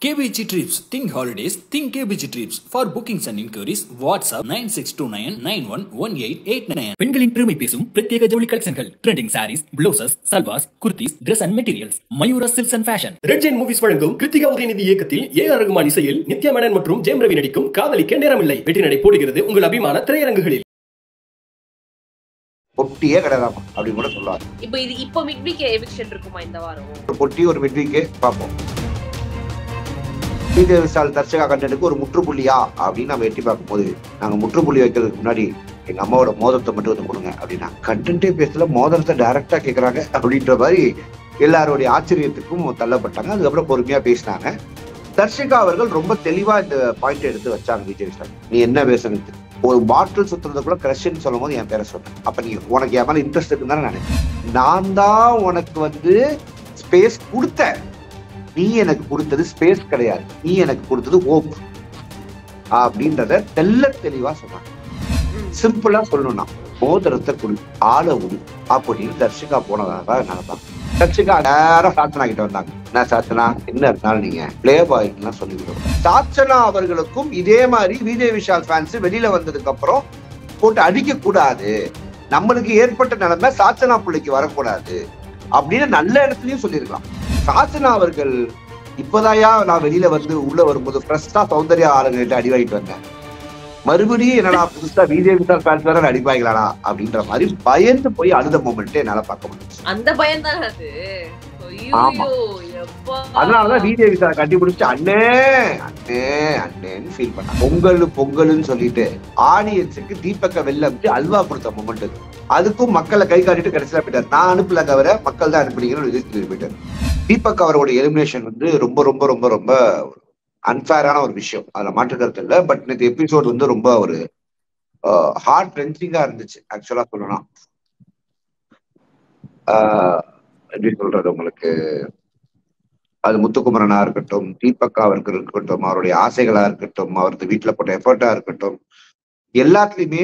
KBG Trips. Think holidays. Think KBG Trips. For bookings and inquiries, WhatsApp 9629911889. பெண்களின் பெருமை பேசும் பிரத்யேக ஜவுளி கலெக்ஷன்கள், trending sarees, blouses, salwars, kurtis, Dress and Materials. Mayura silks and fashion. Red giant movies வழங்கும் கிருத்திகா உதயநிதி இயக்கத்தில் ஏ.ஆர். ரகுமான் இசையில் நித்யா மேனன் மற்றும் ஜெயம் ரவி நடிக்கும் காதலிக்க நேரமில்லை வெற்றி நடை போடுகிறது உங்கள் அபிமான திரையரங்குகளில். பொட்டியே கிடையாதாமா அப்படின்னு கூட சொல்லுவாங்க. இப்போ மிட் வீக் எவிக்ஷன் இருக்குமா இந்த வாரம்? ஒரு பொட்டி ஒரு மிட் வீக்கே பார்ப்போம். விஜய் விஷால் தர்ஷகா கண்டென்ட்டுக்கு ஒரு முற்றுப்புள்ளியா அப்படின்னு நம்ம எட்டி பார்க்கும்போது, நாங்க முற்றுப்புள்ளி வைக்கிறதுக்கு முன்னாடி எங்க அம்மாவோட மோதிரத்தை மட்டும் வந்து கொடுங்க அப்படின்னா, கண்டென்ட்டே பேசல மோதிரத்தை டைரக்டா கேட்கறாங்க அப்படின்ற மாதிரி எல்லாருடைய ஆச்சரியத்துக்கும் தள்ளப்பட்டாங்க. அதுக்கப்புறம் பொறுமையா பேசினாங்க. தர்ஷிகா அவர்கள் ரொம்ப தெளிவா இந்த பாயிண்ட் எடுத்து வச்சாங்க. விஜய் விஷால் நீ என்ன பேசணும், ஒரு பாட்டில் சுத்துறதுக்குள்ள கிரஷ்ன்னு சொல்லும் போது என் பேரை சொன்னேன். அப்ப நீ உனக்கு என் மேல இன்ட்ரெஸ்ட் இருக்குன்னு தானே நினைக்கிறேன். நான் தான் உனக்கு வந்து ஸ்பேஸ் கொடுத்தேன், நீ எனக்கு கொடுத்தது ஸ்பேஸ் கிடையாது, நீ எனக்கு கொடுத்தது ஹோப் அப்படின்றத தெளிவா சொன்னாங்க. சிம்பிளா சொல்லணும்னா மோதிரத்தை குடி, ஆளை உடி அப்படின்னு தர்ஷிகா போனதாக நினைப்பாங்க. தர்ஷிகா நேரம் சாத்தனா கிட்ட வந்தாங்க. என்ன சாத்தனா, என்ன இருந்தாலும் நீங்க பிளே பாய்லாம் சொல்லிவிடுவோம். சாச்சனா அவர்களுக்கும் இதே மாதிரி விஜய் விஷால் ஃபேன்ஸ் வெளியில வந்ததுக்கு அப்புறம் போட்டு அடிக்க கூடாது, நம்மளுக்கு ஏற்பட்ட நிலைமை சாச்சனா பிள்ளைக்கு வரக்கூடாது அப்படின்னு நல்ல இடத்துலயும் சொல்லியிருக்கலாம். சாச்சனா அவர்கள் இப்பதாயா நான் வெளியில வந்து உள்ள வரும்போது ஃப்ரெஷ்ஷா சௌந்தர்யா ஆளுங்கிட்ட அடி வாங்கிட்டு வந்தேன், மறுபடியும் என்னடா புதுசா விஜய் விஷால் ஃபேன்ஸ் வேற அடிப்பாங்களாடா அப்படின்ற மாதிரி பயந்து போய் அழுத மொமெண்ட்டே என்னால பார்க்க முடியும். அந்த பயம் தான் அது. அதனாலதான் விஜய் விஷால் கட்டிப்பிடிச்சு அண்ணே அண்ணே அண்ணேன்னு ஃபீல் பண்ண. பொங்கல்னு சொல்லிட்டு ஆடியன்ஸுக்கு தீபக்க வெளில வந்து அல்வா கொடுத்த மொமெண்ட், அதுக்கும் மக்களை கை காட்டிட்டு கடைசியா போயிட்டாரு. நான் அனுப்பல தவிர மக்கள் தான் அனுப்புனீங்கன்னு போயிட்டாரு. தீபக் அவரோட எலிமினேஷன் வந்து ரொம்ப ரொம்ப ரொம்ப ரொம்ப அன்ஃபேரான ஒரு விஷயம், அதுல மாற்றுக்கிறது இல்லை. பட் இந்த எபிசோட் வந்து ரொம்ப ஒரு ஹார்ட் ரென்சிங்கா இருந்துச்சு. ஆக்சுவலா சொல்லலாம், எப்படி சொல்றது உங்களுக்கு, அது முத்துக்குமரனா இருக்கட்டும், தீபக் அவருக்கு இருக்கட்டும், அவருடைய ஆசைகளா இருக்கட்டும், அவரது வீட்டுல போட்ட எஃபர்ட்டா இருக்கட்டும், எல்லாத்துலயுமே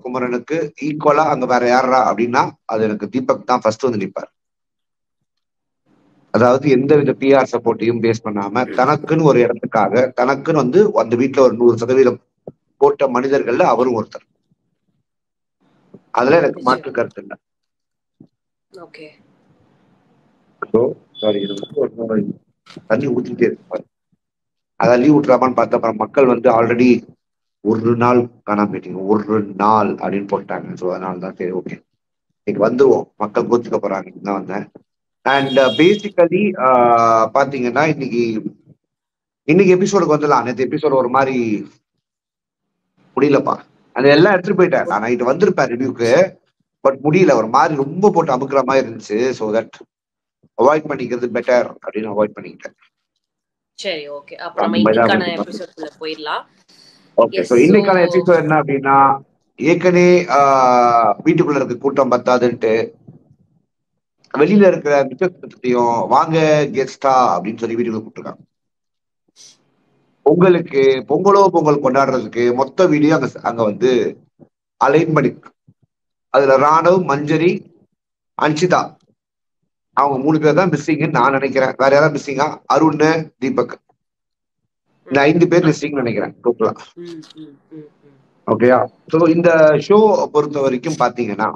குமரனுக்கு ஈக்குவலா அங்க வேற யாரா அப்படின்னா அது எனக்கு தீபக் தான் ஃபர்ஸ்ட் வந்து நிற்பார். அதாவது எந்த வித பிஆர் சப்போர்ட்டையும் பேஸ் பண்ணாம தனக்குன்னு ஒரு இடத்துக்காக தனக்குன்னு வந்து அந்த வீட்டுல ஒரு 100% போட்ட மனிதர்கள்ல அவரும் ஒருத்தர். அதுல எனக்கு மாற்று கருத்து இல்லை. தண்ணி ஊத்திட்டே இருப்பாரு, அதான் லீவ் விட்டுறாமான்னு பார்த்த அப்புறம் மக்கள் வந்து ஆல்ரெடி ஒரு நாள் காணாம போயிட்டீங்க, ஒரு நாள் அப்படின்னு போட்டாங்க. ஸோ அதனாலதான் சரி ஓகே இன்னைக்கு வந்துருவோம், மக்கள் கோச்சுக்க போறாங்க தான் வந்தேன். அண்ட் பேசிக்கலி பாத்தீங்கன்னா இன்னைக்கு எபிசோடுக்கு வந்துடலாம். நேற்று எபிசோடு ஒரு மாதிரி முடியலப்பா, அது எல்லாம் எடுத்துட்டு போயிட்டேன். நான் நைட்டு வந்திருப்பேன் ரிவ்யூக்கு, பட் முடியல, ஒரு மாதிரி ரொம்ப போட்டு அமுக்குற மாதிரி இருந்துச்சு. ஸோ தட் அவாய்ட் பண்ணிக்கிறது பெட்டர் அப்படின்னு அவாய்ட் பண்ணிக்கிட்டேன். சரி ஓகே, அப்ப நம்ம இன்னைக்கான எபிசோட்ல போயிடலாம். ஓகே, ஸோ இன்னைக்கான எபிசோட் என்ன அப்படின்னா, ஏற்கனவே வீட்டுக்குள்ள இருக்க கூட்டம் பத்தாதுன்ட்டு வெளியில இருக்கிற மிச்சத்தையும் வாங்க கெஸ்டா அப்படின்னு சொல்லி வீட்டுக்குள்ள கூப்பிட்டுருக்காங்க. பொங்கல் கொண்டாடுறதுக்கு மொத்த வீடியோ அங்க வந்து அலைன் பண்ணி, அதுல ராணவ், மஞ்சரி, அன்ஷிதா அவங்க 3 பேர் தான் மிஸ்ஸிங்னு நான் நினைக்கிறேன். வேற யாராவது மிஸ்ஸிங்கா? அருண், தீபக், இந்த 5 பேர் மிஸ்ஸிங் நினைக்கிறேன் டோட்டலா. ஓகேயா? ஸோ இந்த ஷோ பொறுத்த வரைக்கும் பாத்தீங்கன்னா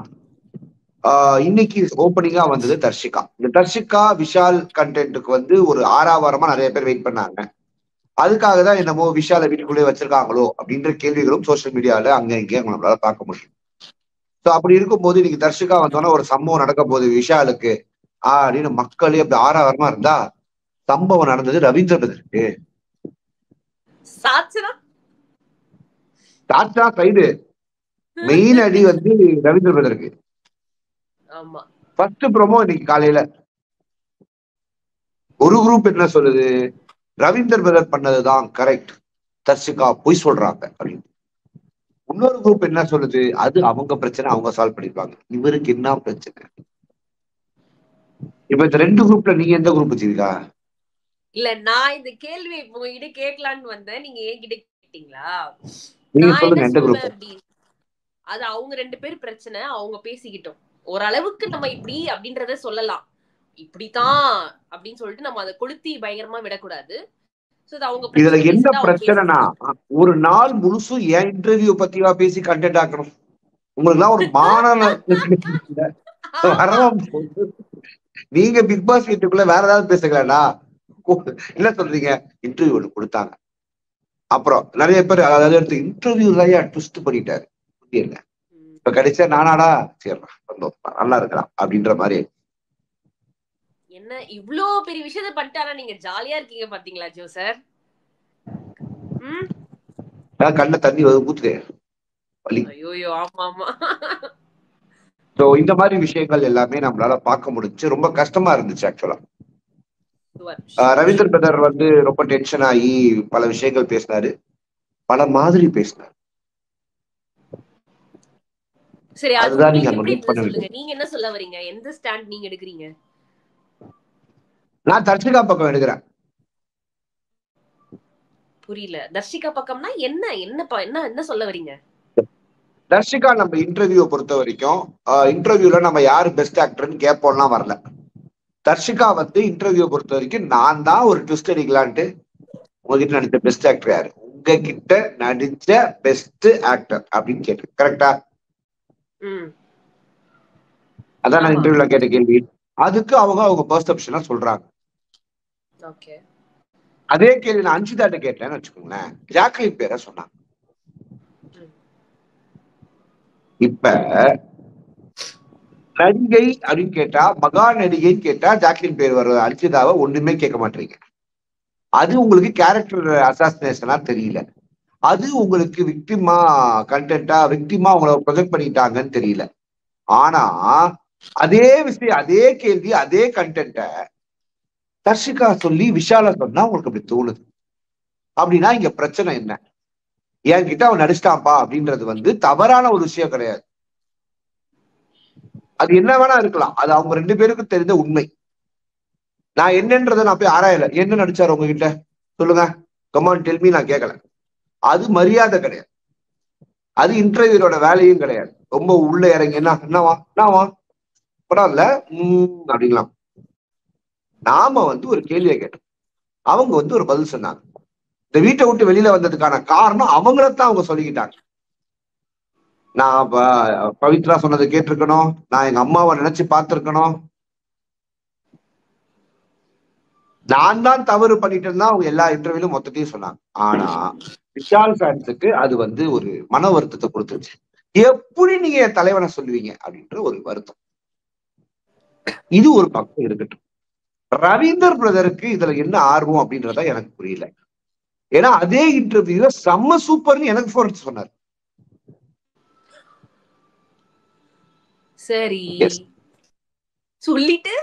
இன்னைக்கு ஓப்பனிங்கா வந்தது தர்ஷிகா. இந்த தர்ஷிகா விஷால் கண்டென்ட்டுக்கு வந்து ஒரு 6ஆம் வாரமா நிறைய பேர் வெயிட் பண்ணாங்க. அதுக்காக தான் என்னமோ விஷாலை வீட்டுக்குள்ளே வச்சிருக்காங்களோ அப்படின்ற கேள்விகளும் சோசியல் மீடியால அங்க இங்கே நம்மளால பார்க்க முடியும். ஸோ அப்படி இருக்கும்போது இன்னைக்கு தர்ஷிகா வந்தோன்னா ஒரு சம்பவம் நடக்க போகுது விஷாலுக்கு அப்படின்னு மக்களே அப்படி 6ஆம் வாரமா இருந்தா, சம்பவம் நடந்தது ரவீந்திர பிரதருக்கு. சாச்சா சைடு மெயின் அடி வந்து ரவீந்திர பிரதருக்கு. ஃபர்ஸ்ட் ப்ரோமோ இன்னைக்கு காலையில ஒரு குரூப் என்ன சொல்லுது, ரவீந்தர் பிரதர் பண்ணதுதான் கரெக்ட், தர்ஷிகா பொய் சொல்றாங்க அப்படின்னு. இன்னொரு குரூப் என்ன சொல்லுது, அது அவங்க பிரச்சனை, அவங்க சால்வ் பண்ணிருப்பாங்க, இவருக்கு என்ன பிரச்சனை. இப்ப இந்த 2 குரூப்ல நீங்க எந்த குரூப் வச்சிருக்கா? இல்ல, நான் இந்த கேள்வி உங்ககிட்ட கேட்கலான்னு வந்தேன், நீங்க என்கிட்ட கேட்டீங்களா? நீங்க சொல்லுங்க எந்த குரூப். அது அவங்க 2 பேர் பிரச்சனை, அவங்க பேசிக்கிட்டோம். ஓரளவுக்கு நம்ம இப்படி அப்படின்றத சொல்லலாம். இப்படித்தான் அப்படின்னு சொல்லிட்டு நம்ம அதை கொளுத்தி பயங்கரமா விடக்கூடாது. இதுல என்ன பிரச்சனைனா, ஒரு நாள் முழுசும் என் இன்டர்வியூ பத்திவா பேசி கண்டென்ட் ஆக்கணும்? உங்களுக்கு எல்லாம் ஒரு நீங்க பிக் பாஸ் வீட்டுக்குள்ள வேற ஏதாவது பேசுங்களா? என்ன சொல்றீங்க? இன்டர்வியூ ஒண்ணு கொடுத்தாங்க, அப்புறம் நிறைய பேர் அதாவது எடுத்து இன்டர்வியூ தான் ட்விஸ்ட் பண்ணிட்டாரு. இப்ப கடைசியா நானாடா சரி நல்லா இருக்கலாம் அப்படின்ற மாதிரி. என்ன இவ்வளவு பெரிய விஷயத்தை பண்ணிட்டாரா? நீங்க ஜாலியா இருக்கீங்க பாத்தீங்களா ஜோ சார்? கண்ண தண்ணி ஊத்துது. ஐயோ ஆமா ஆமா. இந்த மாதிரி விஷயங்கள் எல்லாமே நம்மளால பார்க்க முடிஞ்சு. ரொம்ப கஷ்டமா இருந்துச்சு ஆக்சுவலா. ரவீந்திர பிரதர் வந்து ரொம்ப டென்ஷன் ஆகி பல விஷயங்கள் பேசினாரு, பல மாதிரி பேசினாரு. சரி, அதுதான் நீங்க நீங்க என்ன சொல்ல வரீங்க? எந்த ஸ்டாண்ட் நீங்க எடுக்கிறீங்க? நான் தர்ஷிகா பக்கம் எடுக்கிறேன். புரியல. தர்ஷிகா பக்கம்னா என்ன என்ன என்ன சொல்ல வரீங்க? தர்ஷிகா நம்ம இன்டர்வியூ பொறுத்த வரைக்கும் இன்டர்வியூல நம்ம யாரு பெஸ்ட் ஆக்டர்னு கேட்போம்லாம் வரல. தர்ஷிகா வந்து இன்டர்வியூ பொறுத்த வரைக்கும் நான் தான் ஒரு ட்விஸ்ட் அடிக்கலான்ட்டு உங்ககிட்ட நடிச்ச பெஸ்ட் ஆக்டர் யாரு, உங்ககிட்ட நடிச்ச பெஸ்ட் ஆக்டர் அப்படின்னு கேட்டு. கரெக்டா? அதான் நான் இன்டர்வியூல கேட்ட கேள்வி. அதுக்கு அவங்க பெர்செப்ஷனா சொல்றாங்க. அதே கேள்வி நான் அஞ்சிதாட்ட கேட்டேன்னு வச்சுக்கோங்களேன், ஜாக்லின் பேரை சொன்னாங்க. இப்ப நடிகை அப்படின்னு கேட்டா, மகா நடிகைன்னு கேட்டா ஜாக்லின் பேர் வருவது, அஞ்சிதாவை ஒண்ணுமே கேட்க மாட்டீங்க. அது உங்களுக்கு கேரக்டர் அசாசினேஷனா தெரியல, அது உங்களுக்கு விக்டிமா கண்டென்ட்டா விக்டிமா உங்களை ப்ரொஜெக்ட் பண்ணிட்டாங்கன்னு தெரியல. ஆனா அதே விஷயம், அதே கேள்வி, அதே கண்டென்ட்ட தர்ஷிகா சொல்லி விஷால சொன்னா உங்களுக்கு அப்படி தோணுது. அப்படின்னா இங்க பிரச்சனை என்ன? என்கிட்ட அவன் நடிச்சிட்டான்ப்பா அப்படின்றது வந்து தவறான ஒரு விஷயம் கிடையாது. அது என்ன வேணா இருக்கலாம், அது அவங்க ரெண்டு பேருக்கும் தெரிந்த உண்மை. நான் என்னன்றதை நான் போய் ஆராயல. என்ன நடிச்சாரு உங்ககிட்ட சொல்லுங்க, கமான் டெல்மி, நான் கேட்கல. அது மரியாதை கிடையாது, அது இன்டர்வியூரோட வேலையும் கிடையாது. ரொம்ப உள்ள இறங்கி என்னவா பரவாயில்ல அப்படிங்களாம். நாம வந்து ஒரு கேள்வியை கேட்டோம், அவங்க வந்து ஒரு பதில் சொன்னாங்க. இந்த வீட்டை விட்டு வெளியில வந்ததுக்கான காரணம் அவங்களத்தான் அவங்க சொல்லிக்கிட்டாங்க. நான் பவித்ரா சொன்னதை கேட்டிருக்கணும், நான் எங்க அம்மாவை நினைச்சு பார்த்திருக்கணும், நான் தான் தவறு பண்ணிட்டேன்னா அவங்க எல்லா இன்டர்வியூலும் மொத்தத்தையும் சொன்னாங்க. ஆனா விஷால் ஃபேன்ஸுக்கு அது வந்து ஒரு மன வருத்தத்தை கொடுத்துருச்சு. எப்படி நீங்க என் தலைவனை சொல்லுவீங்க அப்படின்ற ஒரு வருத்தம். இது ஒரு பக்கம் இருக்கட்டும். ரவீந்தர் பிரதருக்கு இதுல என்ன ஆர்வம் அப்படின்றத எனக்கு புரியல. ஏன்னா அதே இன்டர்வியூ செம்ம சூப்பர்னு எனக்கு போன் சொன்னார். சரி சொல்லிட்டு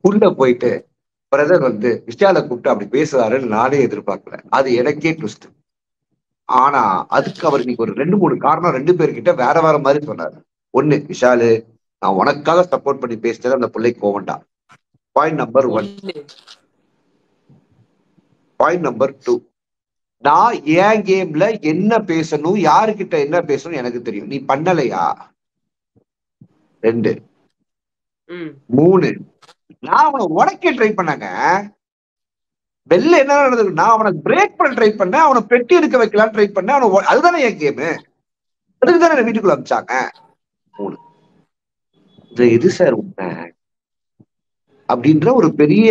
உள்ள போயிட்டு பிரதர் வந்து விஷால கூப்பிட்டு அப்படி பேசுறாருன்னு நானே எதிர்பார்க்கல. அது எனக்கே ட்விஸ்ட். ஆனா அதுக்கு அவர் நீங்க ஒரு 2-3 காரணம் 2 பேர்கிட்ட வேற வேற மாதிரி சொன்னாரு. ஒண்ணு, விஷாலு நான் உனக்காக சப்போர்ட் பண்ணி பேசிட்டது அந்த பிள்ளைக்கு கோவண்டா. Point number 1. பாயிண்ட் நம்பர் 2, நான் என் கேம்ல என்ன பேசணும், யாருக்கிட்ட என்ன பேசணும் எனக்கு தெரியும், நீ பண்ணலையா? 2. 3, நான் அவனை உனக்கே ட்ரை பண்ணாங்க. வெளில என்ன நடந்தது, நான் அவனை பிரேக் பண்ண ட்ரை பண்ணேன், அவனை பெட்டி எடுக்க வைக்கலான்னு ட்ரை பண்ணேன், அவனை அதுதானே என் கேமு, அதுக்கு தானே வீட்டுக்குள்ள அனுப்பிச்சாங்க. 3. இது எது சார் உண்மை அப்படின்ற ஒரு பெரிய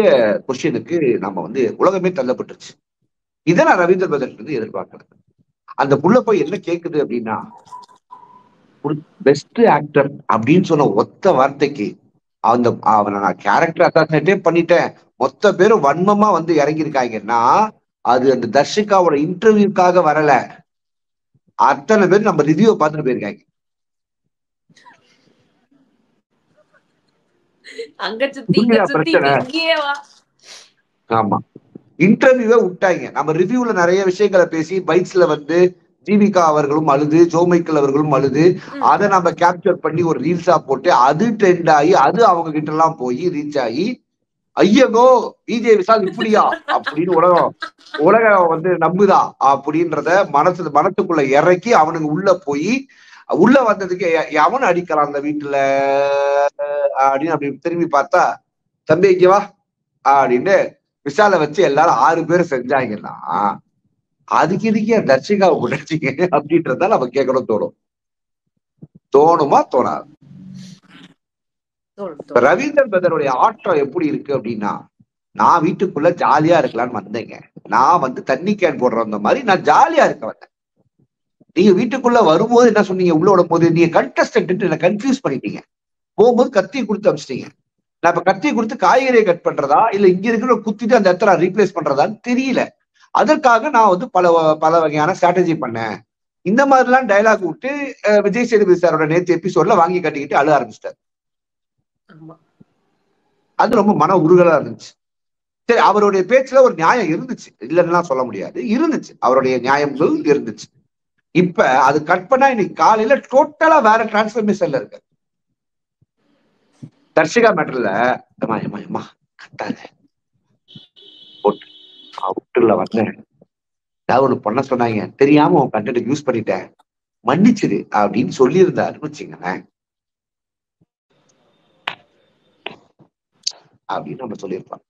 கொஸ்டினுக்கு நம்ம வந்து உலகமே தள்ளப்பட்டுருச்சு. இதை நான் ரவீந்திர பிரதர் வந்து எதிர்பார்க்கிறேன். அந்த புள்ள போய் என்ன கேக்குது அப்படின்னா, பெஸ்ட் ஆக்டர் அப்படின்னு சொன்ன ஒத்த வார்த்தைக்கு அவனை நான் கேரக்டர் அசாசினேட்டே பண்ணிட்டேன், மொத்த பேரும் வன்மமா வந்து இறங்கியிருக்காங்கன்னா அது அந்த தர்ஷிகாவோட இன்டர்வியூக்காக வரல. அத்தனை பேர் நம்ம ரிவ்யூ பார்த்துட்டு போயிருக்காங்க. ஆமா, இன்டர்வியூவே விட்டாங்க. நம்ம ரிவ்யூல நிறைய விஷயங்களை பேசி பைட்ஸ்ல வந்து ஜீவிகா அவர்களும் அழுது, ஜோ மைக்கேல் அவர்களும் அழுது, அதை நம்ம கேப்சர் பண்ணி ஒரு ரீல்ஸா போட்டு அது ட்ரெண்ட் ஆகி அது அவங்க கிட்ட எல்லாம் போய் ரீச் ஆகி, ஐயகோ விஜய் விஷால் இப்படியா அப்படின்னு உலகம் வந்து நம்புதா அப்படின்றத மனசுக்குள்ள இறக்கி அவனுக்கு உள்ள போய் உள்ள வந்ததுக்கு எவன் அடிக்கலாம் அந்த வீட்டுல அப்படின்னு அப்படி திரும்பி பார்த்தா, தம்பி இங்க வா அப்படின்னு விஷால வச்சு எல்லாரும் 6 பேரும் செஞ்சாங்கன்னா அதுக்கு இதுக்கே தர்ஷிகாவை கொண்டாச்சிங்க அப்படின்றத நம்ம கேட்கணும் தோணும். தோணுமா தோணாது? ரவீந்திரன் பிரதருடைய ஆட்டம் எப்படி இருக்கு அப்படின்னா, நான் வீட்டுக்குள்ள ஜாலியா இருக்கலாம்னு வந்தேங்க. நான் வந்து தண்ணி கேன் போடுற மாதிரி நான் ஜாலியா இருக்க வந்தேன். நீங்க வீட்டுக்குள்ள வரும்போது என்ன சொன்னீங்க? உள்ள விடும் போது நீங்க கண்டஸ்டன்ட் என்ன கன்ஃபியூஸ் பண்ணிட்டீங்க. போகும்போது கத்தி கொடுத்து அமிச்சிட்டீங்க. நான் இப்ப கத்தி கொடுத்து காய்கறியை கட் பண்றதா இல்ல இங்க இருக்கிற குத்திட்டு அந்த இடத்துல ரீப்ளேஸ் பண்றதான்னு தெரியல. அதற்காக நான் வந்து பல வகையான ஸ்ட்ராட்டஜி பண்ணேன். இந்த மாதிரிலாம் டைலாக் விட்டு விஜய் சேதுபதி சாரோட நேற்று எபிசோட்ல வாங்கி கட்டிக்கிட்டு அழ ஆரம்பிச்சிட்டாரு. அது ரொம்ப மன உருகலா இருந்துச்சு. சரி, அவருடைய பேச்சுல ஒரு நியாயம் இருந்துச்சு, இல்லைன்னா சொல்ல முடியாது, இருந்துச்சு, அவருடைய நியாயங்கள் இருந்துச்சு. இப்ப அது கட் பண்ணா இன்னைக்கு காலையில டோட்டலா வேற டிரான்ஸ்பர்மேஷன்ல இருக்கு. தர்ஷிகா மேட்டர்ல கட்டாத அவுட்டுல வந்தேன், ஏதாவது ஒண்ணு பண்ண சொன்னாங்க, தெரியாம உன் கண்டென்ட் யூஸ் பண்ணிட்டேன், மன்னிச்சிரு அப்படின்னு சொல்லியிருந்தாருன்னு வச்சுங்களேன், அப்படின்னு நம்ம சொல்லியிருப்பாங்க.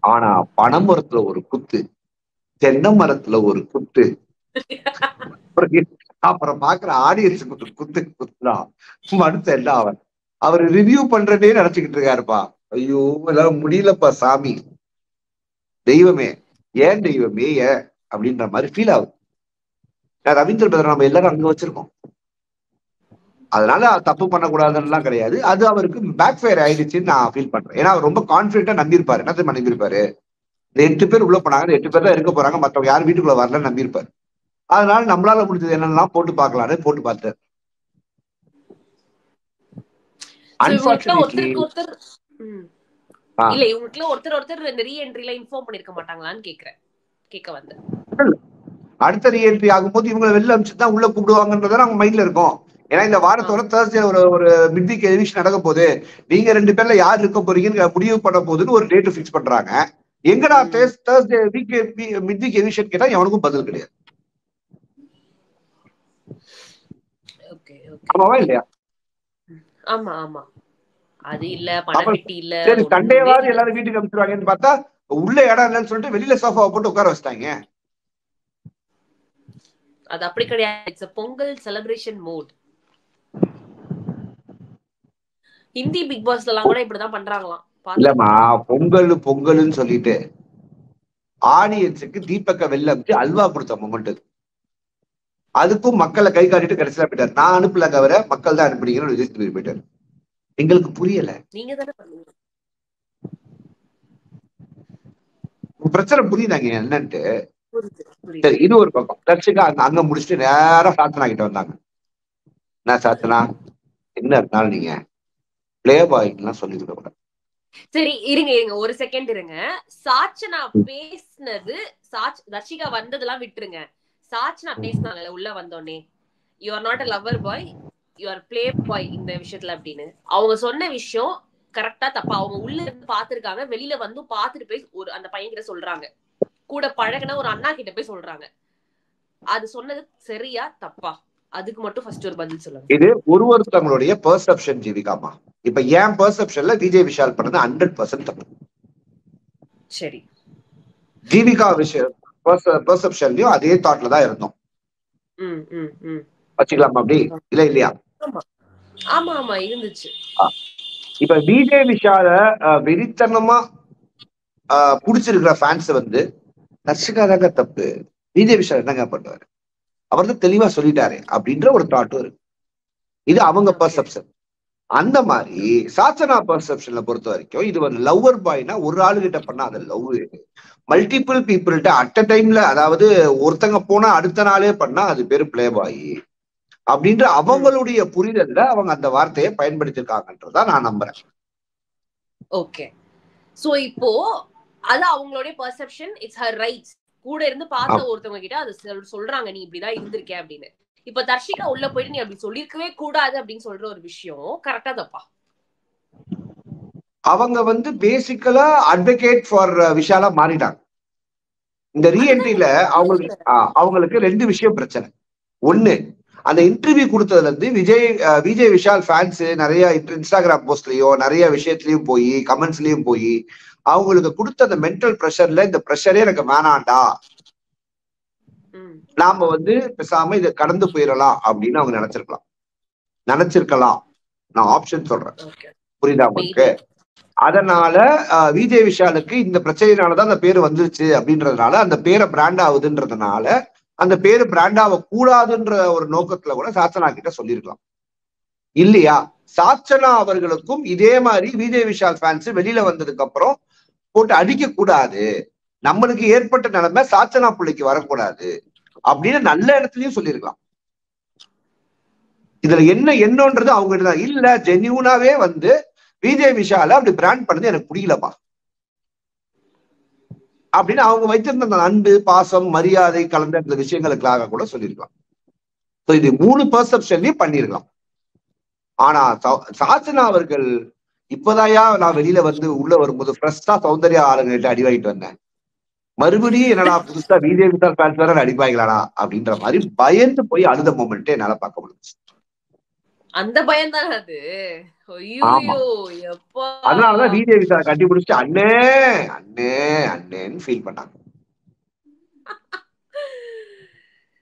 ஆனா பனை மரத்துல ஒரு குத்து, தென்னை மரத்துல ஒரு குத்து, அப்புறம் பாக்குற ஆடியன்ஸுக்கு குத்து குத்துனா மனுஷன் என்ன அவர் ரிவ்யூ பண்றதே நினைச்சுக்கிட்டு இருக்காருப்பா. ஐயோ எல்லாம் முடியலப்பா சாமி, தெய்வமே ஏன் தெய்வமே ஏன் அப்படின்ற மாதிரி ஃபீல் ஆகுது. ரவீந்திர பிரதர் நம்ம எல்லாரும் அங்க வச்சிருக்கோம், அதனால தப்பு பண்ணக்கூடாதுன்னு கிடையாது. அது அவருக்கு பேக் ஃபயர் ஆயிடுச்சுன்னு நான் ஃபீல் பண்றேன். ஏன்னா அவர் ரொம்ப கான்பிடென்டா நம்பியிருப்பாரு. என்ன நம்பியிருப்பாரு? இந்த 8 பேர் உள்ள போனாங்க, 8 பேர் தான் இருக்க போறாங்க, மற்றவங்க யாரும் வீட்டுக்குள்ள வரலன்னு நம்பியிருப்பாரு. அதனால நம்மளால முடிஞ்சது என்னெல்லாம் போட்டு பார்க்கலான்னு போட்டு பார்த்தாரு. அடுத்த ரீஎன்ட்ரி ஆகும்போது இவங்களை வெளில அனுப்பிச்சுதான் உள்ள கூப்பிடுவாங்கன்றத அவங்க மைண்ட்ல இருக்கும். ஏன்னா இந்த வாரத்தோட தேர்ஸ்டே ஒரு மிட்வீக் எடிஷன் நடக்க போகுது, நீங்க 2 பேர்ல யார் இருக்க போறீங்கன்னு முடிவு பண்ண போகுதுன்னு ஒரு டேட் ஃபிக்ஸ் பண்றாங்க. எங்கடா தேர்ஸ்டே மிட்வீக் எடிஷன் கேட்டா எவனுக்கும் பதில் கிடையாது. ஆமாவா இல்லையா? ஆமா ஆமா, அது இல்ல பணப்பெட்டி இல்ல. சரி, சண்டேவாவது எல்லாரும் வீட்டுக்கு அனுப்பிச்சுருவாங்கன்னு பார்த்தா உள்ள இடம் இல்லைன்னு சொல்லிட்டு வெளியில சோஃபாவை போட்டு உட்கார வச்சிட்டாங்க. அது அப்படி கிடையாது. It's a Pongal celebration mode. Hindi big பாஸ்ல எல்லாம் கூட இப்படிதான் பண்றாங்களாம். இல்லம்மா, பொங்கல்னு சொல்லிட்டு ஆடியன்ஸுக்கு தீபக்க வெளில அனுப்பிச்சு அல்வா கொடுத்த மொமெண்ட், அதுக்கும் மக்களை கை காட்டிட்டு கடைசியில போயிட்டாரு. நான் அனுப்பல தவிர மக்கள் தான் அனுப்பினீங்கன்னு விஜய் சேதுபதி போயிட்டாரு. எங்களுக்கு புரியல, நீங்க தானே பிரச்சனை புரியுதாங்க என்னன்ட்டு. சரி, இது ஒரு பக்கம். தர்ஷிகா அங்க முடிச்சுட்டு நேரம் சாத்தனா கிட்ட வந்தாங்க. என்ன சாத்தனா, என்ன இருந்தாலும் நீங்க பிளே பாய்லாம் சொல்லி கொடுக்க. சரி இருங்க ஒரு செகண்ட் இருங்க. சாச்சனா பேசினது, தர்ஷிகா வந்ததெல்லாம் விட்டுருங்க. சாச்சனா பேசினாங்கல்ல உள்ள வந்தோடனே, you are not a lover boy, you are play boy இந்த விஷயத்துல அப்படின்னு அவங்க சொன்ன விஷயம் கரெக்டா தப்பா? அவங்க உள்ள இருந்து பாத்துருக்காங்க, வெளியில வந்து பாத்துட்டு போய் ஒரு அந்த பையன் கிட்ட சொல்றாங்க, கூட பழகின ஒரு அண்ணா கிட்ட போய் சொல்றாங்க. அது சொன்னது சரியா தப்பா? அதுக்கு மட்டும் ஃபர்ஸ்ட் ஒரு பதில் சொல்லுங்க. இது ஒருத்தவங்களுடைய பெர்செப்ஷன் ஜீவிகாமா. இப்ப ஏன் பெர்செப்ஷன்ல விஜய் விஷால் பண்ணது 100% தப்பு. சரி, ஜீவிகா விஷயம் பெர்செப்ஷன்லயும் அதே தாட்ல தான் இருந்தோம். வச்சுக்கலாமா அப்படி? இல்ல இல்லையா? ஆமா ஆமா இருந்துச்சு. இப்ப விஜய் விஷால வெறித்தனமா புடிச்சிருக்கிற ஃபேன்ஸ் வந்து தர்ஷிகா தாங்க தப்பு, விஜய் விஷால் என்னங்க பண்ணுவாரு, அவர் தான் தெளிவா சொல்லிட்டாரு அப்படின்ற ஒரு தாட்டும் இருக்கு. இது அவங்க பெர்செப்ஷன். அந்த மாதிரி சாச்சனா பெர்செப்ஷன்ல பொறுத்த வரைக்கும் இது ஒரு லவ்வர் பாய்னா ஒரு ஆளு கிட்ட பண்ணா அது லவ், மல்டிபிள் பீப்புள்கிட்ட அட் அ டைம்ல, அதாவது ஒருத்தங்க போனா அடுத்த நாளே பண்ணா அது பேரு பிளே பாய் அப்படின்ற அவங்களுடைய புரிதல்ல அவங்க அந்த வார்த்தையை பயன்படுத்திருக்காங்கன்றதா நான் நம்புறேன். ஓகே, சோ இப்போ அது அவங்களுடைய பெர்செப்ஷன், இட்ஸ் ஹர் ரைட்ஸ். கூட இருந்து பார்த்த ஒருத்தவங்க கிட்ட அது சொல்றாங்க, நீ இப்படிதான் இருந்திருக்க அப்படின்னு. இப்ப தர்ஷிகா உள்ள போயிட்டு நீ அப்படி சொல்லிருக்கவே கூடாது அப்படின்னு சொல்ற ஒரு விஷயம் கரெக்டா தப்பா? அவங்க வந்து பேசிக்கலா அட்வொகேட் ஃபார் விஷாலா மாறிட்டாங்க. இந்த ரீஎன்ட்ரியில அவங்களுக்கு 2 விஷயம் பிரச்சனை. ஒண்ணு, அந்த இன்டர்வியூ கொடுத்ததுல இருந்து விஜய் விஷால் ஃபேன்ஸ் நிறைய இன்ஸ்டாகிராம் போஸ்ட்லயோ நிறைய விஷயத்திலயும் போய் கமெண்ட்ஸ்லயும் போய் அவங்களுக்கு கொடுத்த அந்த மென்டல் ப்ரெஷர்ல இந்த ப்ரெஷரே எனக்கு வேணாண்டா, நாம பேசாம இதை கடந்து போயிடலாம் அப்படின்னு அவங்க நினைச்சிருக்கலாம். நான் ஆப்ஷன் சொல்றேன், புரியுதா உங்களுக்கு? அதனால விஜய் விஷாலுக்கு இந்த பிரச்சனையினாலதான் அந்த பேரு வந்துருச்சு அப்படின்றதுனால, அந்த பேரை பிராண்ட் ஆகுதுன்றதுனால, அந்த பேரு பிராண்ட் ஆக கூடாதுன்ற ஒரு நோக்கத்துல கூட சாச்சனா கிட்ட சொல்லியிருக்கலாம் இல்லையா? சாச்சனா அவர்களுக்கும் இதே மாதிரி விஜய் விஷால் ஃபேன்ஸ் வெளியில வந்ததுக்கு அப்புறம் போட்டு அடிக்க கூடாது, நம்மளுக்கு ஏற்பட்ட நிலைமை சாச்சனா பிள்ளைக்கு வரக்கூடாது அப்படின்னு நல்ல இடத்துலயும் சொல்லியிருக்கலாம். இதுல என்னன்றது அவங்க தான் இல்ல, ஜென்யூனாவே விஜய் விஷால அப்படி பிராண்ட் பண்ணது எனக்கு புரியலப்பா அப்படின்னு அவங்க வைத்திருந்த அந்த அன்பு பாசம் மரியாதை கலந்த இந்த விஷயங்களுக்காக கூட சொல்லியிருக்கலாம். இது 3 பெர்செப்ஷன்லயும் பண்ணிருக்கலாம். ஆனா சாச்சனா அவர்கள் இப்பதாயா நான் வெளியில உள்ள வரும்போது ஃப்ரெஷ்ஷா சௌந்தர்யா ஆளுங்கிட்ட அடி வாங்கிட்டு வந்தேன், மறுபடியும் என்னடா புதுசா விஜய் விஷால் ஃபேன்ஸ் வேற அடிப்பாய்களாடா அப்படின்ற மாதிரி பயந்து போய் அழுத மொமெண்ட்டே என்னால பார்க்க முடிஞ்சு. அந்த பயம் தானே அது. அதனாலதான் விஜய் விஷால் கண்டுபிடிச்சு அண்ணே அண்ணே அண்ணேன்னு ஃபீல் பண்ணாங்க.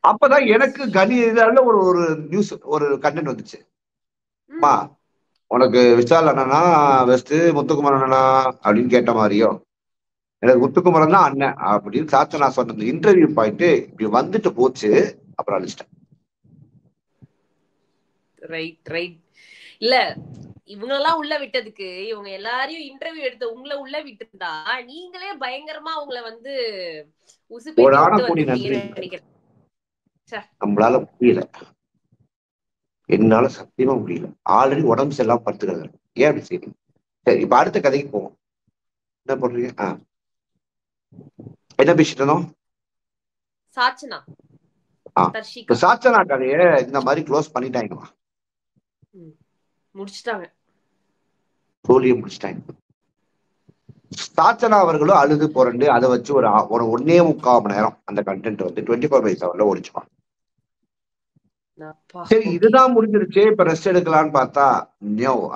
அப்பதான் எனக்கு கணித ஒரு நியூஸ் ஒரு கண்டென்ட் வந்துச்சு, உனக்கு விஷால் அண்ணனா வெஸ்ட் முத்துக்குமார் அண்ணனா அப்படின்னு கேட்ட மாதிரியோ, எனக்கு முத்துக்குமரன் தான் அண்ணன் அப்படின்னு சாச்சனா சொன்ன இன்டர்வியூ பாயிண்ட் இப்படி வந்துட்டு போச்சு. அப்புறம் அழிச்சிட்டேன். இல்ல இவங்களெல்லாம் உள்ள விட்டதுக்கு இவங்க எல்லாரையும் இன்டர்வியூ எடுத்த உங்களை உள்ள விட்டுருந்தா நீங்களே பயங்கரமா அவங்கள நம்மளால முடியல, என்னால சத்தியமா முடியல. ஆல்ரெடி உடம்பு சரியில்லாம படுத்துக்கிறாங்க. ஏன் அப்படி செய்யுங்க? சரி, இப்ப அடுத்த கதைக்கு போவோம். என்ன பண்றீங்க? என்ன பேசிட்டு இருந்தோம்? சாச்சனா கதைய இந்த மாதிரி க்ளோஸ் பண்ணிட்டாங்களா? முடிச்சிட்டாங்க. சாச்சனா அவர்களும் அழுது புரண்டு அதை வச்சு ஒரு 1.25 மணி நேரம் அந்த கண்டென்ட் 24/7 ஓடிச்சுப்பாங்க. சரி, இதுதான் முடிஞ்சிருச்சு, இப்ப ரெஸ்ட் எடுக்கலான்னு பார்த்தா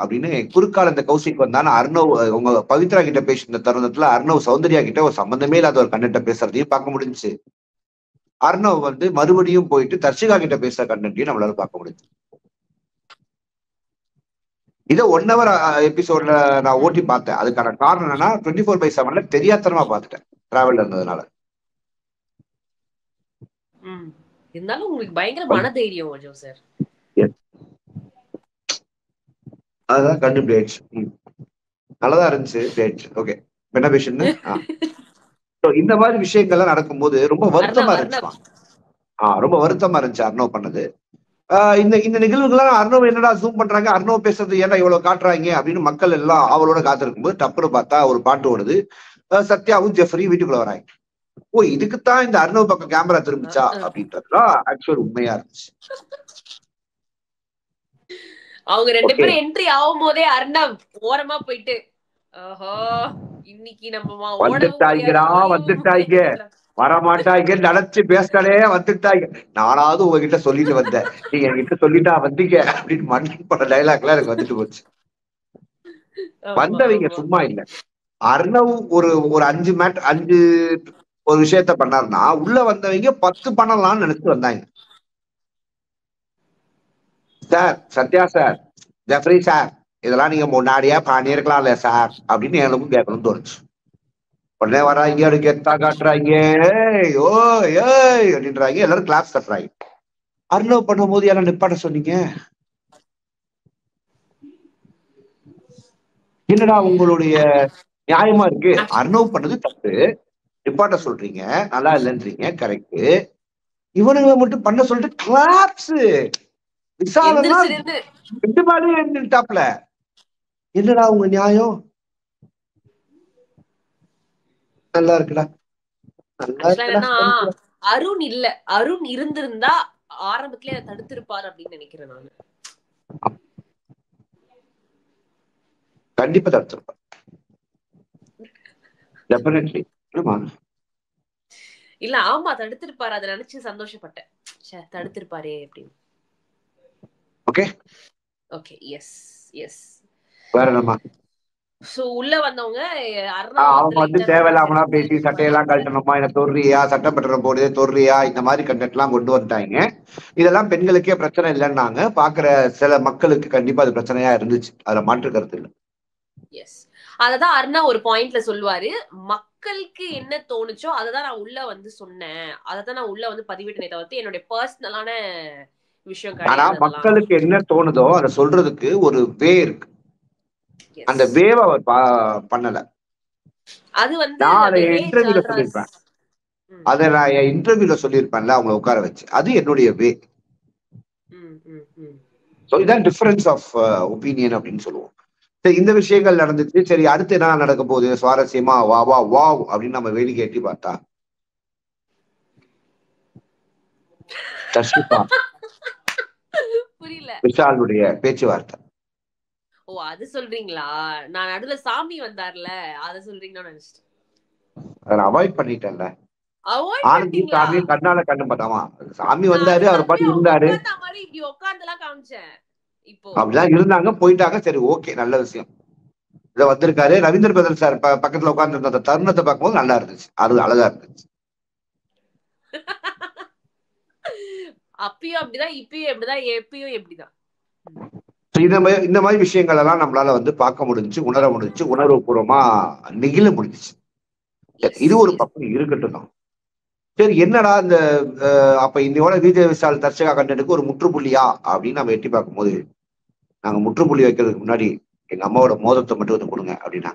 அப்படின்னு குறுக்கால இந்த கௌசிக் வந்தான்னு அர்ணவ் உங்க பவித்ரா கிட்ட பேசின தருணத்துல அர்ணவ் சௌந்தர்யா கிட்ட ஒரு சம்பந்தமே இல்லாத ஒரு கண்டென்ட்டை பேசுறதையும் பார்க்க முடிஞ்சுச்சு. அர்ணவ் மறுபடியும் போயிட்டு தர்ஷிகா கிட்ட பேசுற கண்டென்ட்டையும் நம்மளால பார்க்க முடிஞ்சு. இதை 1 hour எபிசோட்ல நான் ஓட்டி பார்த்தேன். அதுக்கான காரணம் என்னன்னா 24/7 தெரியாத்தனமா பார்த்துட்டேன் டிராவல்ல இருந்ததுனால. இருந்தாலும் உங்களுக்கு பயங்கர மனதைரியம் ஜோசர். அதான் கண்டுபிடிச்சு நல்லதா இருந்துச்சு. ஓகே, என்ன பேசுன்னு இந்த மாதிரி விஷயங்கள்லாம் நடக்கும்போது ரொம்ப வருத்தமா இருந்துச்சு. ரொம்ப வருத்தமா இருந்துச்சு அர்ணவ் பண்ணது. இந்த நிகழ்வுகள்லாம் அர்ணவ் என்னடா ஜூம் பண்றாங்க, அர்ணவ் பேசுறது ஏன்னா இவ்வளவு காட்டுறாங்க அப்படின்னு மக்கள் எல்லாம் அவளோட காத்திருக்கும் போது டப்புனு பார்த்தா ஒரு பாட்டு ஓடுது. சத்யாவும் ஜெஃப்ரி வீட்டுக்குள்ள வராங்க. ஓ, இதுக்குத்தான் இந்த அர்ணவ் பக்கம் கேமரா திரும்பிச்சா அப்படின்றதுதான் ஆக்சுவல் உண்மையா இருந்துச்சு. அவங்க 2 பேரும் என்ட்ரி ஆகும் போதே அர்ணவ் ஓரமா போயிட்டு இன்னைக்கு நம்ம வந்துட்டாங்க வரமாட்டாங்க நினைச்சு பேசினாலே வந்துட்டாங்க. நானாவது உங்ககிட்ட சொல்லிட்டு வந்தேன், நீங்க என்கிட்ட சொல்லிட்டா வந்தீங்க அப்படின்னு மண்ணின் பட டைலாக் எனக்கு வந்துட்டு போச்சு. வந்தவங்க சும்மா இல்ல. அர்ணவ் ஒரு 5 ஒரு விஷயத்த பண்ணாருன்னா உள்ள வந்தவங்க 10 பண்ணலாம்னு நினைச்சு வந்தாங்க. Sir, Sathya sir, Jeffrey sir, இதெல்லாம் நீங்க முன்னாடியே பண்ணிருக்கலாம்ல சார் அப்படின்னு எனக்கும் கேட்கணும்னு தோணுச்சு. உடனே வராங்க, அதுக்கு எத்தா காட்டுறாங்க, ஓ ஏய் அப்படின்றாங்க, எல்லாரும் கிளாஸ் தட்டுறாங்க. அர்ணவ் பண்ணும் போது யாரும் நிப்பாட்ட சொன்னீங்க? என்னடா உங்களுடைய நியாயமா இருக்கு? அர்ணவ் பண்ணது தப்பு, நிப்பாட்ட சொல்றீங்க, நல்லா இல்லைன்றீங்க, கரெக்ட். இவனுங்களை மட்டும் பண்ண சொல்லிட்டு கிளாப்ஸ் விசாலம்டாப்ல. என்னடா உங்க நியாயம்? நல்லா இருக்குடா. அருண் இல்ல, அருண் இருந்திருந்தா ஆரம்பத்திலே அதை தடுத்திருப்பாரு அப்படின்னு நினைக்கிறேன் நானு. கண்டிப்பா தடுத்திருப்பார், டெஃபினெட்லி. இல்ல ஆமா தடுத்திருப்பாரு, அதை நினைச்சு சந்தோஷப்பட்டேன், தடுத்திருப்பாரே அப்படின்னு. Okay okay yes yes. வேற என்னமா? சோ உள்ள வந்தவங்க அருணா அவங்க வந்து தேவையில்லாமலாம் பேசி சட்டையெல்லாம் கழட்டணுமா, என்ன தொடுறியா, சட்டமன்றம் போடுது தொடுறியா, இந்த மாதிரி கண்டென்ட் எல்லாம் கொண்டு வந்துட்டாங்க. இதெல்லாம் பெண்களுக்கே பிரச்சனை இல்லைன்னாங்க. பாக்குற சில மக்களுக்கு கண்டிப்பா அது பிரச்சனையா இருந்துச்சு, அதுல மாற்று கருத்து இல்லை. எஸ், அததான் அருணா ஒரு பாயிண்ட்ல சொல்லுவாரு, மக்களுக்கு என்ன தோணுச்சோ அததான் நான் உள்ள வந்து சொன்னேன், அததான் நான் உள்ள வந்து பதிவிட்டனே தவிர்த்து என்னுடைய பர்சனலான விஷயம் ஆனா கிடையாது. மக்களுக்கு என்ன தோணுதோ அதை சொல்றதுக்கு ஒரு வே இருக்கு. அந்த வேவ அவர் பண்ணல. அது வந்து நான் அதை இன்டர்வியூல சொல்லியிருப்பேன், அதை நான் என் இன்டர்வியூல சொல்லியிருப்பேன்ல அவங்களை உட்கார வச்சு, அது என்னுடைய வே. இதான் டிஃபரன்ஸ் ஆஃப் ஒப்பீனியன் அப்படின்னு சொல்லுவோம். சரி, இந்த விஷயங்கள் நடந்துச்சு. சரி, அடுத்து என்ன நடக்க போகுது சுவாரஸ்யமா, வா வா வா அப்படின்னு நம்ம வேடிக்கை எட்டி பார்த்தா தர்ஷிகா புரியல விஷாலுடைய பேச்சுவார்த்தை. ஓ அது சொல்றீங்களா? நான் நடுவுல சாமி வந்தார்ல அத சொல்றீங்கன்னு நினைச்சிட்டேன். அதை அவாய்ட் பண்ணிட்டேன்ல. ஆனந்தி சாமி கண்ணால கண்ணு பார்த்தாமா, சாமி வந்தாரு, அவர் பாட்டு இருந்தாரு, இப்படி உட்கார்ந்துலாம் காமிச்சேன். இப்போ அப்படிதான் இருந்தாங்க, போயிட்டாங்க. சரி, ஓகே, நல்ல விஷயம். இதை வந்திருக்காரு ரவீந்திர பிரதர் சார் பக்கத்துல உட்கார்ந்து இருந்த அந்த தருணத்தை பார்க்கும்போது நல்லா இருந்துச்சு, அது அழகா இருந்துச்சு. அப்பயும் அப்படிதான், இப்பயும் எப்படிதான், எப்பயும் எப்படிதான். இந்த மாதிரி விஷயங்கள் எல்லாம் நம்மளால வந்து பார்க்க முடிஞ்சுச்சு, உணர முடிஞ்சுச்சு, உணர்வு பூர்வமா நெகிழ முடிஞ்சிச்சு. இது ஒரு பக்கம் இருக்கட்டும் தான். சரி, என்னடா இந்த அப்ப இன்னையோட விஜய் விஷால் தர்ஷகா கண்டென்ட்டுக்கு ஒரு முற்றுப்புள்ளியா அப்படின்னு நம்ம எட்டி பார்க்கும்போது, நாங்க முற்றுப்புள்ளி வைக்கிறதுக்கு முன்னாடி எங்க அம்மாவோட மோதிரத்தை மட்டும் வந்து கொடுங்க அப்படின்னா,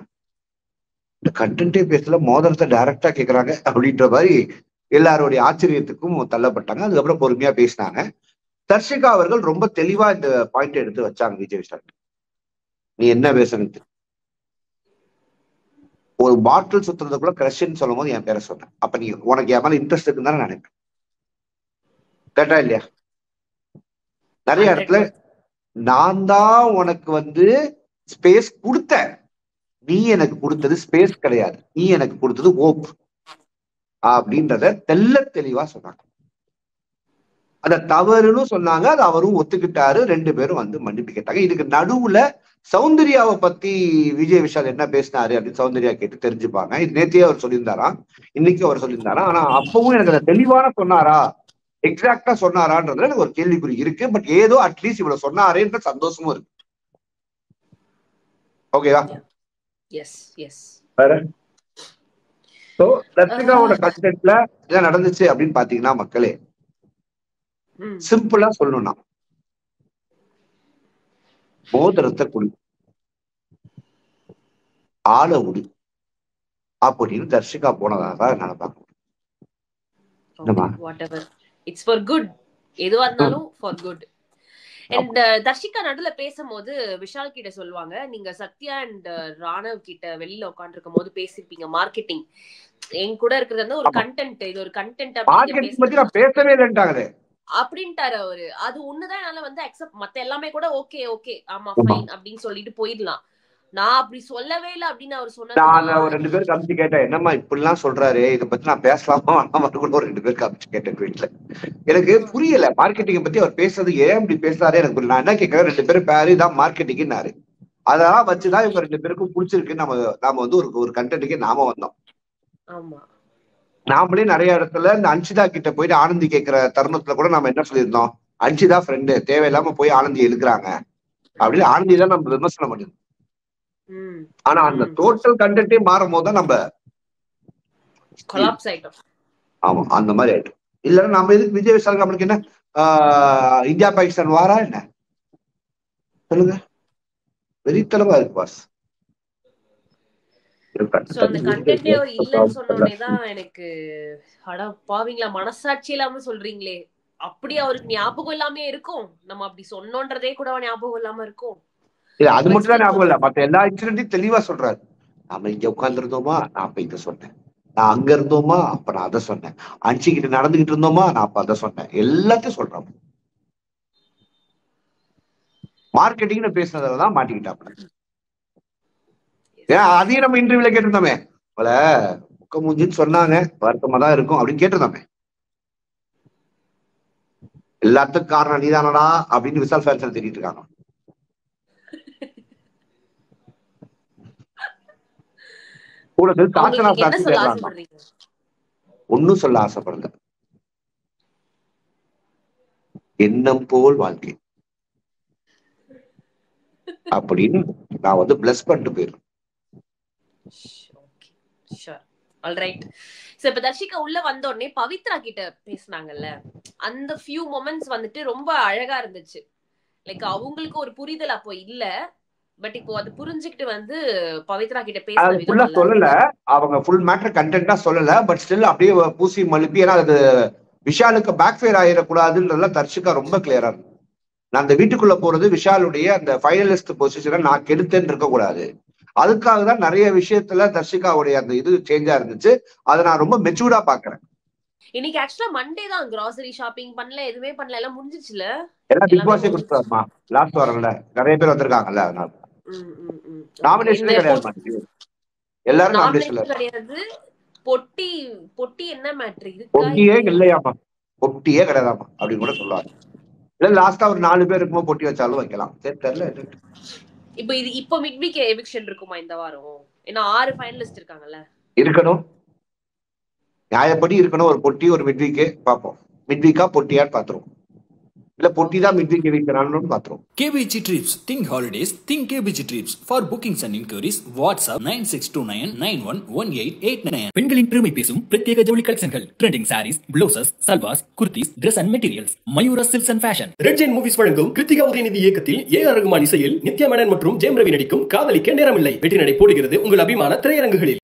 இந்த கண்டென்ட்டே பேசல, மோதிரத்தை டைரக்டா கேட்கறாங்க அப்படின்ற மாதிரி எல்லாருடைய ஆச்சரியத்துக்கும் தள்ளப்பட்டாங்க. அதுக்கப்புறம் பொறுமையா பேசினாங்க. தர்ஷிகா அவர்கள் ரொம்ப தெளிவா இந்த பாயிண்ட் எடுத்து வச்சாங்க விஜய் விஷால். நீ என்ன பேசணும், ஒரு பாட்டில் சுத்துறதுக்குள்ள கிரஷ்ன்னு சொல்லும் போது என் பேரை சொன்னேன். அப்ப நீ உனக்கு என் மேல இன்ட்ரெஸ்ட் இருக்குன்னு தானே நினைப்பேன். கேட்டா இல்லையா? நிறைய இடத்துல நான் தான் உனக்கு வந்து ஸ்பேஸ் கொடுத்தேன், நீ எனக்கு கொடுத்தது ஸ்பேஸ் கிடையாது, நீ எனக்கு கொடுத்தது ஹோப் அப்படின்றத தெல்ல தெளிவா சொன்னாங்க. அத தவறுன்னு சொன்னாங்க, அது அவரும் ஒத்துக்கிட்டாரு. 2 பேரும் வந்து மன்னிப்பு கேட்டாங்க. இதுக்கு நடுவுல சௌந்தர்யாவை பத்தி விஜய் விஷால் என்ன பேசினாரு அப்படின்னு சௌந்தர்யா கேட்டு தெரிஞ்சுப்பாங்க. இது நேத்தியே அவர் சொல்லியிருந்தாராம், இன்னைக்கு அவர் சொல்லியிருந்தாராம். ஆனா அப்பவும் எனக்கு அதை தெளிவான சொன்னாரா, எக்ஸாக்டா சொன்னாரான்றதுல எனக்கு ஒரு கேள்விக்குறி இருக்கு. பட் ஏதோ அட்லீஸ்ட் இவ்வளவு சொன்னாரேன்ற சந்தோஷமும் இருக்கு. ஓகேவா? Yes yes. வேற ரத்திகாவோட கண்டென்ட்ல என்ன நடந்துச்சு அப்படின்னு பாத்தீங்கன்னா, மக்களே சிம்பிளா சொல்லணும்னா, மோதிரத்தை குடி, ஆள உடி அப்படின்னு தர்ஷிகா போனதாக நினைப்பாங்க. இட்ஸ் ஃபார் குட், எதுவா இருந்தாலும் ஃபார் குட். அண்ட் தர்ஷிகா நடுல பேசும்போது விஷால் கிட்ட சொல்லுவாங்க, நீங்க சத்யா அண்ட் ராணவ் கிட்ட வெளியில உட்கார்ந்து இருக்கும் போது பேசிருப்பீங்க மார்க்கெட்டிங், என் கூட இருக்கிறது வந்து ஒரு கண்டென்ட், இது ஒரு கண்டென்ட் பேசவே இல்லைன்றாங்களே அப்படின்ட்டாரு அவரு. அது ஒண்ணுதான் என்னால வந்து அக்செப்ட், மத்த எல்லாமே கூட ஓகே ஓகே ஆமா ஃபைன் அப்படின்னு சொல்லிட்டு போயிடலாம். நான் அப்படி சொல்லவே இல்லை அப்படின்னு அவர் சொன்னது. நான் ஒரு 2 பேருக்கு அமிச்சு கேட்டேன், என்னம்மா இப்படி எல்லாம் சொல்றாரு, இதை பத்தி நான் பேசலாமா கூட ஒரு 2 பேருக்கு அமிச்சு கேட்டேன் வீட்டுல. எனக்கு புரியல மார்க்கெட்டிங்கை பத்தி அவர் பேசுறது, ஏன் இப்படி பேசுறாரு எனக்கு புரியல. நான் என்ன கேட்கிறேன், 2 பேரும் பேரு தான் மார்க்கெட்டிங்னாரு, அதெல்லாம் வச்சுதான் இவங்க 2 பேருக்கும் பிடிச்சிருக்கு. நாம வந்து ஒரு கண்டென்ட்டுக்கே நாம வந்தோம். ஆமா, நாமளே நிறைய இடத்துல இந்த அன்ஷிதா கிட்ட போயிட்டு ஆனந்தி கேட்கிற தருணத்துல கூட நம்ம என்ன சொல்லியிருந்தோம், அன்ஷிதா ஃப்ரெண்டு தேவையில்லாம போய் ஆனந்தி எழுக்கிறாங்க அப்படின்னு ஆனந்தி தான் நம்ம விமர்சனம் பண்ணிருந்தோம். ஆனா அந்த டோட்டல் கண்டென்ட்டே மாறும் போதுதான் நம்ம கொலாப்ஸ் ஆயிட்டோம். ஆமா, அந்த மாதிரி ஆயிட்டோம். இல்லன்னா நம்ம எதுக்கு விஜய் விஷால் நம்மளுக்கு என்ன இந்தியா பாகிஸ்தான் வாரா என்ன சொல்லுங்க, வெறித்தனமா இருக்கு பாஸ். அந்த கண்டென்ட்டே இல்லன்னு சொன்னோடனேதான் எனக்கு அட பாவீங்களா மனசாட்சி இல்லாம சொல்றீங்களே, அப்படி அவருக்கு ஞாபகம் இல்லாம இருக்கும், நம்ம அப்படி சொன்னோன்றதே கூட ஞாபகம் இல்லாம இருக்கும். இல்ல அது மட்டும் தான் ஞாபகம் இல்ல, மத்த எல்லா இன்சிடென்ட்டையும் தெளிவா சொல்றாரு. நாம இங்க உட்கார்ந்து இருந்தோமா, நான் அப்ப இதை சொன்னேன், நான் அங்க இருந்தோமா அப்ப நான் அதை சொன்னேன், அன்ஷி கிட்ட நடந்துகிட்டு இருந்தோமா நான் அப்ப அதை சொன்னேன், எல்லாத்தையும் சொல்றோம். மார்க்கெட்டிங்னு பேசுனதுலதான் மாட்டிக்கிட்டாப்ல. ஏன் அதையும் நம்ம இன்டர்வியூல கேட்டிருந்தோமே, போல முக்க மூஞ்சின்னு சொன்னாங்க, வருத்தமா தான் இருக்கும் அப்படின்னு கேட்டிருந்தோமே. எல்லாத்துக்கும் காரணம் நீதானடா அப்படின்னு விஷால் ஃபேன்ஸ் திட்டிட்டு இருக்காங்க. கூட சாச்சனா சாட்சி கேட்கறாங்க. ஒன்னும் சொல்ல ஆசைப்படல. எண்ணம் போல் வாழ்க்கை அப்படின்னு நான் வந்து பிளஸ் பண்ணிட்டு போயிடுறேன். இப்ப தர்ஷிகா உள்ள வந்த உடனே பவித்ரா கிட்ட பேசினாங்கல்ல, அந்த ஃபியூ மொமெண்ட்ஸ் வந்துட்டு ரொம்ப அழகா இருந்துச்சு. லைக் அவங்களுக்கு ஒரு புரிதல் அப்போ இல்ல, பட் இப்போ அது புரிஞ்சுக்கிட்டு வந்து பவித்ரா கிட்ட பேச சொல்லல. அவங்க ஃபுல் மேட்டர் கண்டென்ட்டா சொல்லல, பட் ஸ்டில் அப்படியே பூசி மழுப்பி, ஏன்னா அது விஷாலுக்கு பேக் ஃபயர் ஆயிடக்கூடாதுன்றதுலாம் தர்ஷிகா ரொம்ப கிளியரா இருக்கு. நான் அந்த வீட்டுக்குள்ள போறது விஷாலுடைய அந்த ஃபைனலிஸ்ட் பொசிஷனை நான் கெடுத்தேன்னு இருக்கக்கூடாது. அதுக்காக தான் நிறைய விஷயத்துல தர்ஷிகாவுடைய அந்த இது சேஞ்சா இருந்துச்சு. அதை நான் ரொம்ப மெச்சூர்டா பாக்குறேன். இன்னைக்கு ஆக்சுவலா மண்டே தான், கிராசரி ஷாப்பிங் பண்ணல, எதுவுமே பண்ணல, எல்லாம் முடிஞ்சிச்சுல. எல்லாம் பிக் பாஸே கொடுத்தாருமா லாஸ்ட் வாரம்ல, நிறைய பேர் வந்திருக்காங்கல்ல, அதனால நாமினேஷனே கிடையாது. எல்லாரும் நாமினேஷன்ல கிடையாது. பொட்டி பொட்டி என்ன மேட்ரு இது? பொட்டியே இல்லையாமா, பொட்டியே கிடையாதாமா அப்படின்னு கூட சொல்லுவாங்க. இல்ல லாஸ்டா ஒரு 4 பேர் இருக்கும்போது பொட்டி வச்சாலும் வைக்கலாம். சரி தெரியல. இப்போ மிட் வீக் எவிக்ஷன் இருக்குமா இந்த வாரம்? ஏன்னா 6 ஃபைனலிஸ்ட் இருக்காங்கல்ல. இருக்கணும், நியாயப்படி இருக்கணும். ஒரு பொட்டி ஒரு மிட் வீக்கே பார்ப்போம். மிட் வீக்கா பொட்டியான்னு பாத்துருவோம். இல்ல பொட்டி தான் மிட் வீக் எவிக்ஷன் பாத்துருவோம். KBG Trips. Think holidays. Think KBG Trips. For bookings and inquiries, WhatsApp 9629911889. பெண்களின் பெருமை பேசும் பிரத்யேக ஜவுளி கலெக்ஷன்கள். Trending sarees, blouses, salwars, kurtis, Dress and Materials. Mayura silks and fashion. Red giant movies வழங்கும் கிருத்திகா உதயநிதி இயக்கத்தில் AR ரகுமான் இசையில் நித்யா மேனன் மற்றும் ஜெயம் ரவி நடிக்கும் காதலிக்க நேரமில்லை வெற்றி நடை போடுகிறது உங்கள் அபிமான திரையரங்குகளில்.